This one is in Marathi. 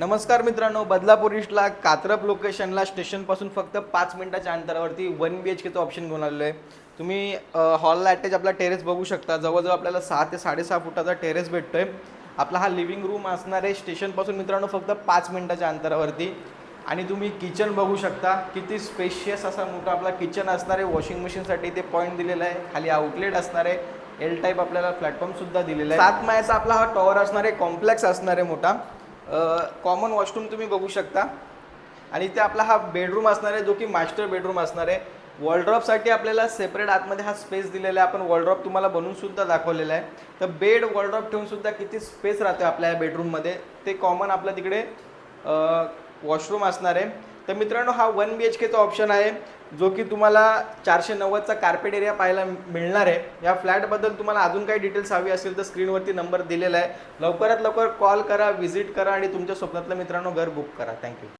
नमस्कार मित्रांनो, बदलापूर ईस्टला कात्रप लोकेशनला स्टेशनपासून फक्त 5 मिनिटाच्या अंतरावरती 1 BHKचं ऑप्शन घेऊन आलेलं आहे. तुम्ही हॉलला अटॅच आपला टेरेस बघू शकता. जवळजवळ आपल्याला 6 ते 6.5 फुटाचा टेरेस भेटतोय. आपला हा लिव्हिंग रूम असणार आहे स्टेशनपासून मित्रांनो फक्त 5 मिनिटाच्या अंतरावरती. आणि तुम्ही किचन बघू शकता, किती स्पेशियस असा मोठा आपला किचन असणार आहे. वॉशिंग मशीनसाठी ते पॉईंट दिलेलं आहे. खाली आउटलेट असणार आहे. एल टाईप आपल्याला प्लॅटफॉर्मसुद्धा दिलेला आहे. 7 माळ्याचा आपला हा टॉवर असणार आहे. कॉम्प्लेक्स असणार आहे मोठा. कॉमन वॉशरूम तुम्ही बघू शकता. आणि इथे आपला हा बेडरूम असणार आहे, जो की मास्टर बेडरूम असणार आहे. वॉलड्रॉपसाठी आपल्याला सेपरेट आतमध्ये हा स्पेस दिलेला आहे. आपण वॉलड्रॉप तुम्हाला बनवून सुद्धा दाखवलेला आहे. तर बेड वॉलड्रॉप ठेवून सुद्धा किती स्पेस राहतो आपल्या या बेडरूममध्ये. ते कॉमन आपल्या तिकडे वॉशरूम असणार आहे. तर मित्रांनो, हा 1 BHKचा ऑप्शन आहे, जो की तुम्हाला 490चा कार्पेट एरिया पाहायला मिळणार आहे. या फ्लॅटबद्दल तुम्हाला अजून काही डिटेल्स हवी असेल तर स्क्रीनवरती नंबर दिलेला आहे. लवकरात लवकर कॉल करा, व्हिजिट करा आणि तुमच्या स्वप्नातलं मित्रांनो घर बुक करा. थँक्यू.